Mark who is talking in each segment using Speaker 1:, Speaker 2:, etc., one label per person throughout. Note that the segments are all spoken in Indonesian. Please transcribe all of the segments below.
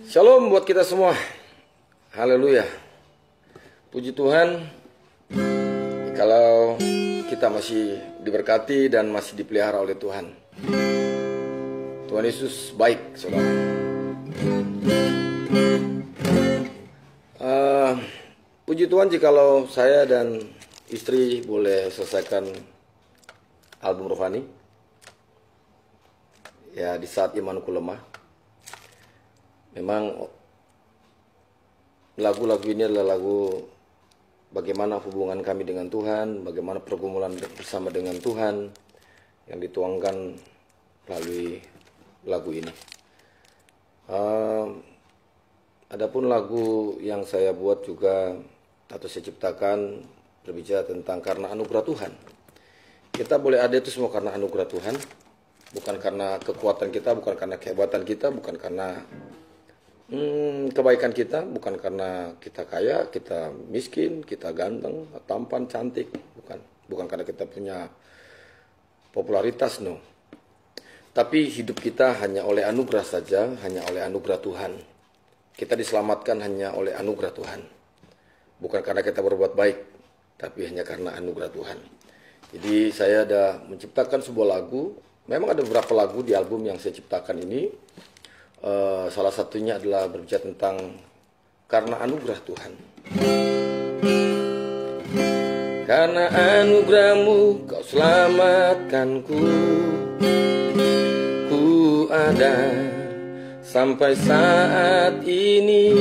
Speaker 1: Shalom buat kita semua. Haleluya. Puji Tuhan, kalau kita masih diberkati dan masih dipelihara oleh Tuhan. Tuhan Yesus baik, saudara. Puji Tuhan jikalau saya dan istri boleh selesaikan album rohani. Ya, di saat imanku lemah. Memang lagu-lagu ini adalah lagu bagaimana hubungan kami dengan Tuhan, bagaimana pergumulan bersama dengan Tuhan yang dituangkan melalui lagu ini. Adapun lagu yang saya buat juga atau saya ciptakan berbicara tentang karena anugerah Tuhan. Kita boleh ada itu semua karena anugerah Tuhan, bukan karena kekuatan kita, bukan karena kehebatan kita, bukan karena kebaikan kita, bukan karena kita kaya, kita miskin, kita ganteng, tampan, cantik, bukan karena kita punya popularitas, no. Tapi hidup kita hanya oleh anugerah saja, hanya oleh anugerah Tuhan. Kita diselamatkan hanya oleh anugerah Tuhan, bukan karena kita berbuat baik, tapi hanya karena anugerah Tuhan. Jadi saya ada menciptakan sebuah lagu. Memang ada beberapa lagu di album yang saya ciptakan ini. Salah satunya adalah berbicara tentang karena anugerah Tuhan. Karena anugerahmu kau selamatkanku, ku ada sampai saat ini.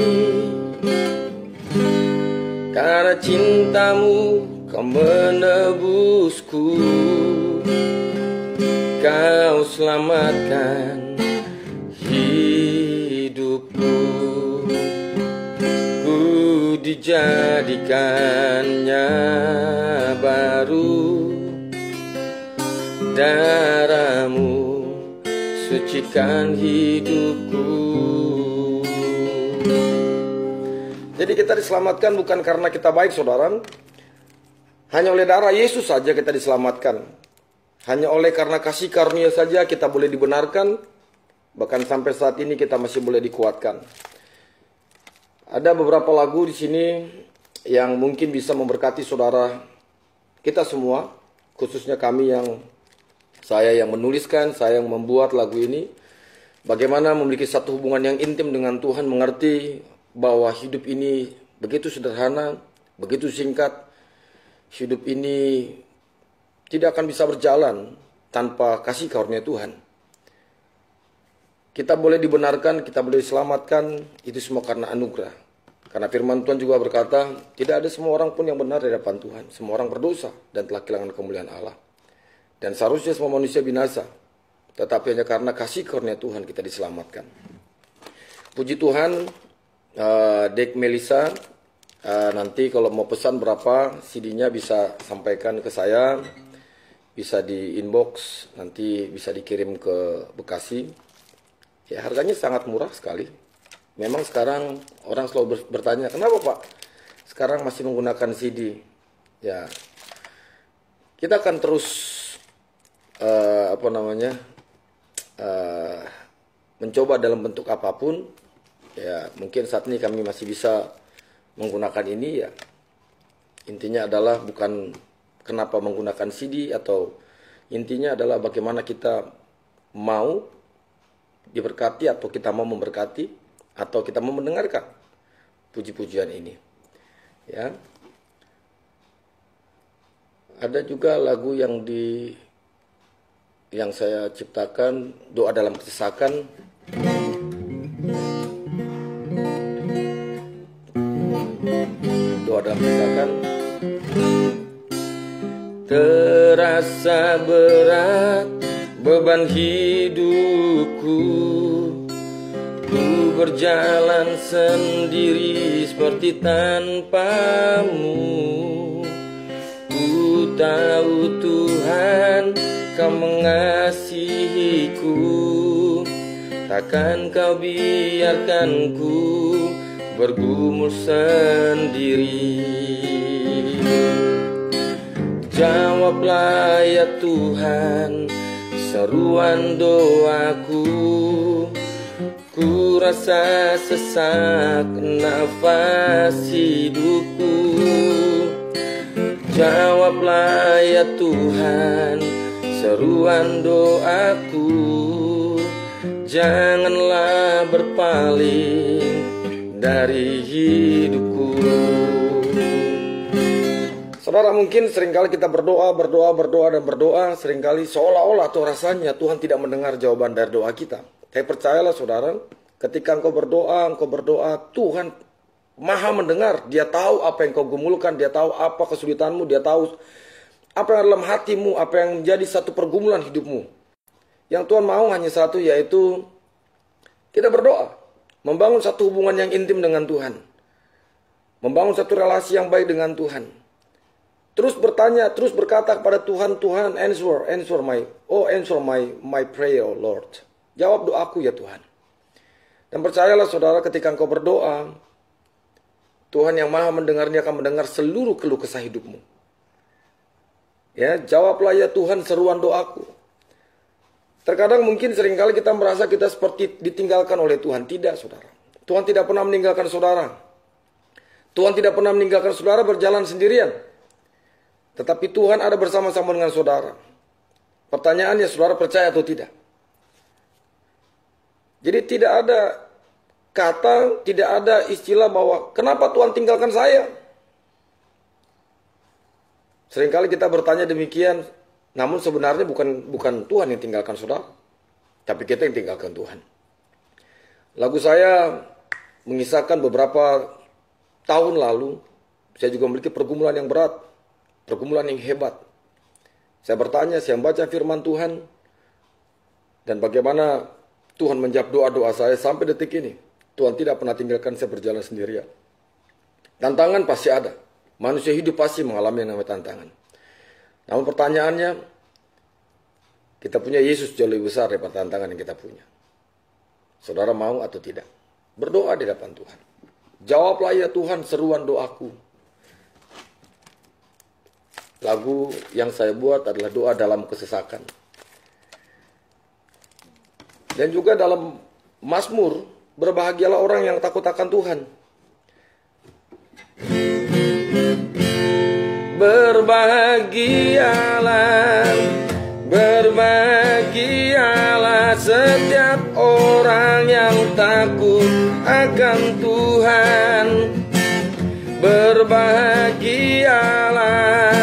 Speaker 1: Karena cintamu kau menebusku, kau selamatkan hidupku, ku dijadikannya baru, darahmu sucikan hidupku. Jadi kita diselamatkan bukan karena kita baik, saudara. Hanya oleh darah Yesus saja kita diselamatkan. Hanya oleh karena kasih karunia saja kita boleh dibenarkan. Bahkan sampai saat ini kita masih boleh dikuatkan. Ada beberapa lagu di sini yang mungkin bisa memberkati saudara kita semua, khususnya kami saya yang menuliskan, saya yang membuat lagu ini. Bagaimana memiliki satu hubungan yang intim dengan Tuhan, mengerti bahwa hidup ini begitu sederhana, begitu singkat. Hidup ini tidak akan bisa berjalan tanpa kasih karunia Tuhan. Kita boleh dibenarkan, kita boleh diselamatkan, itu semua karena anugerah. Karena firman Tuhan juga berkata, tidak ada semua orang pun yang benar di hadapan Tuhan. Semua orang berdosa dan telah kehilangan kemuliaan Allah. Dan seharusnya semua manusia binasa. Tetapi hanya karena kasih karunia Tuhan kita diselamatkan. Puji Tuhan, Dek Melisa, nanti kalau mau pesan berapa CD-nya bisa sampaikan ke saya. Bisa di inbox, nanti bisa dikirim ke Bekasi. Ya, harganya sangat murah sekali. Memang sekarang orang selalu bertanya, kenapa Pak sekarang masih menggunakan CD? Ya, kita akan terus mencoba dalam bentuk apapun. Ya, mungkin saat ini kami masih bisa menggunakan ini. Ya, intinya adalah bukan kenapa menggunakan CD, atau intinya adalah bagaimana kita mau diberkati, atau kita mau memberkati, atau kita mau mendengarkan puji-pujian ini. Ya. Ada juga lagu yang saya ciptakan, doa dalam kesesakan. Doa dalam kesesakan. Terasa berat beban hidupku, ku berjalan sendiri seperti tanpamu. Ku tahu Tuhan kau mengasihiku, takkan kau biarkan ku bergumul sendiri. Jawablah ya Tuhan seruan doaku, Ku rasa sesak nafas hidupku. Jawablah ya Tuhan seruan doaku. Janganlah berpaling dari hidupku. Saudara, mungkin seringkali kita berdoa dan berdoa. Seringkali seolah-olah tuh rasanya Tuhan tidak mendengar jawaban dari doa kita. Tapi percayalah saudara, ketika engkau berdoa, Tuhan maha mendengar. Dia tahu apa yang kau gumulkan, dia tahu apa kesulitanmu, dia tahu apa yang dalam hatimu, apa yang menjadi satu pergumulan hidupmu. Yang Tuhan mau hanya satu, yaitu kita berdoa. Membangun satu hubungan yang intim dengan Tuhan. Membangun satu relasi yang baik dengan Tuhan. Terus bertanya, terus berkata kepada Tuhan, Tuhan answer my prayer, oh Lord. Jawab doaku ya Tuhan. Dan percayalah saudara, ketika engkau berdoa, Tuhan yang maha mendengarnya akan mendengar seluruh keluh kesah hidupmu. Ya, jawablah ya Tuhan seruan doaku. Terkadang mungkin seringkali kita merasa kita seperti ditinggalkan oleh Tuhan. Tidak saudara. Tuhan tidak pernah meninggalkan saudara. Tuhan tidak pernah meninggalkan saudara berjalan sendirian. Tetapi Tuhan ada bersama-sama dengan saudara. Pertanyaannya, saudara percaya atau tidak? Jadi tidak ada kata, tidak ada istilah bahwa kenapa Tuhan tinggalkan saya? Seringkali kita bertanya demikian, namun sebenarnya bukan Tuhan yang tinggalkan saudara, tapi kita yang tinggalkan Tuhan. Lagu saya mengisahkan beberapa tahun lalu, saya juga memiliki pergumulan yang berat, pergumulan yang hebat. Saya bertanya, saya membaca firman Tuhan, dan bagaimana Tuhan menjawab doa-doa saya sampai detik ini. Tuhan tidak pernah tinggalkan saya berjalan sendirian. Tantangan pasti ada. Manusia hidup pasti mengalami yang namanya tantangan. Namun pertanyaannya, kita punya Yesus jauh lebih besar daripada tantangan yang kita punya. Saudara mau atau tidak? Berdoa di depan Tuhan. Jawablah ya Tuhan seruan doaku. Lagu yang saya buat adalah doa dalam kesesakan. Dan juga dalam Mazmur, berbahagialah orang yang takut akan Tuhan. Berbahagialah setiap orang yang takut akan Tuhan. Berbahagialah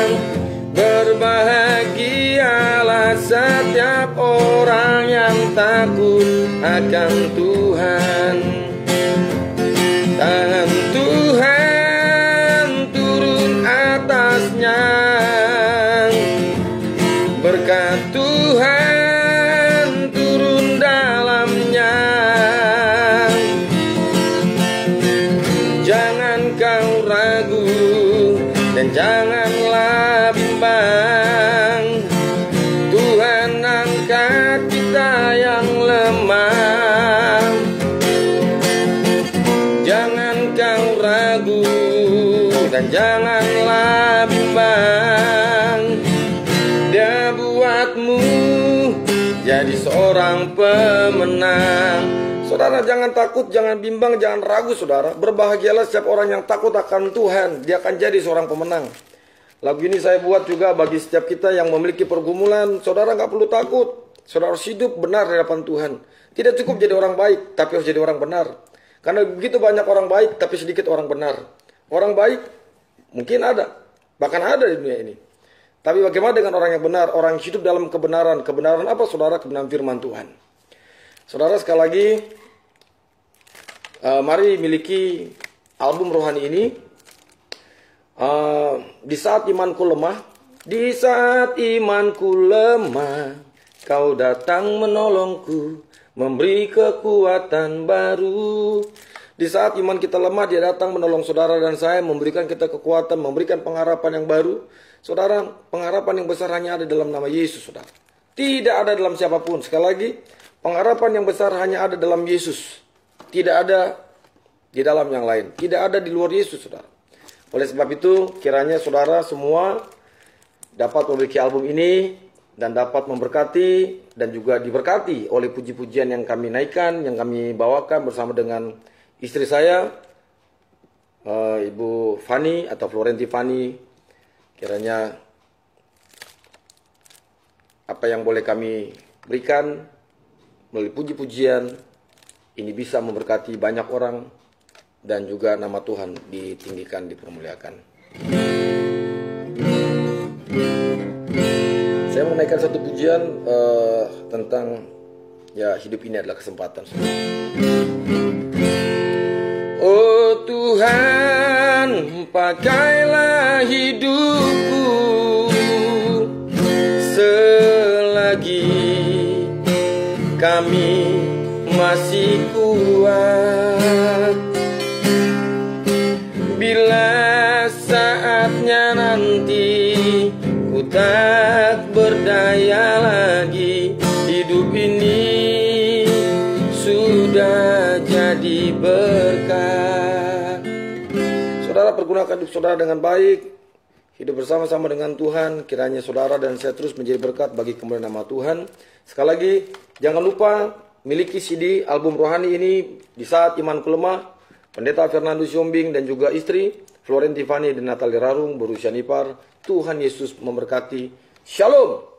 Speaker 1: setiap orang yang takut akan Tuhan. Tangan Tuhan turun atasnya, berkat Tuhan turun dalamnya. Jangan kau ragu dan janganlah bimbang. Tuhan angkat kita yang lemah. Jangan kau ragu dan janganlah bimbang. Dia buatmu jadi seorang pemenang. Saudara, jangan takut, jangan bimbang, jangan ragu saudara. Berbahagialah setiap orang yang takut akan Tuhan. Dia akan jadi seorang pemenang. Lagu ini saya buat juga bagi setiap kita yang memiliki pergumulan. Saudara nggak perlu takut. Saudara harus hidup benar di hadapan Tuhan. Tidak cukup jadi orang baik, tapi harus jadi orang benar. Karena begitu banyak orang baik, tapi sedikit orang benar. Orang baik mungkin ada, bahkan ada di dunia ini. Tapi bagaimana dengan orang yang benar? Orang yang hidup dalam kebenaran. Kebenaran apa saudara? Kebenaran firman Tuhan. Saudara, sekali lagi, mari miliki album rohani ini. Di saat imanku lemah, di saat imanku lemah, kau datang menolongku, memberi kekuatan baru. Di saat iman kita lemah, dia datang menolong saudara dan saya, memberikan kita kekuatan, memberikan pengharapan yang baru. Saudara, pengharapan yang besar hanya ada dalam nama Yesus, saudara. Tidak ada dalam siapapun. Sekali lagi, pengharapan yang besar hanya ada dalam Yesus. Tidak ada di dalam yang lain. Tidak ada di luar Yesus, saudara. Oleh sebab itu, kiranya saudara semua dapat memiliki album ini dan dapat memberkati dan juga diberkati oleh puji-pujian yang kami naikkan, yang kami bawakan bersama dengan istri saya, Ibu Fani atau Florenti Fani. Kiranya apa yang boleh kami berikan melalui puji-pujian ini bisa memberkati banyak orang dan juga nama Tuhan ditinggikan, dipermuliakan. Saya menaikkan satu pujian tentang hidup ini adalah kesempatan. Oh Tuhan, pakailah hidupku selagi kami masih kuat. Bila saatnya nanti ku tak berdaya lagi, hidup ini sudah jadi berkat. Saudara, pergunakan hidup saudara dengan baik, hidup bersama-sama dengan Tuhan. Kiranya saudara dan saya terus menjadi berkat bagi kemuliaan nama Tuhan. Sekali lagi, jangan lupa miliki CD album rohani ini di saat imanku lemah. Pendeta Fernando Siombing dan juga istri Florenti Fani dan Natalie Rarung berusia nipar. Tuhan Yesus memberkati. Shalom.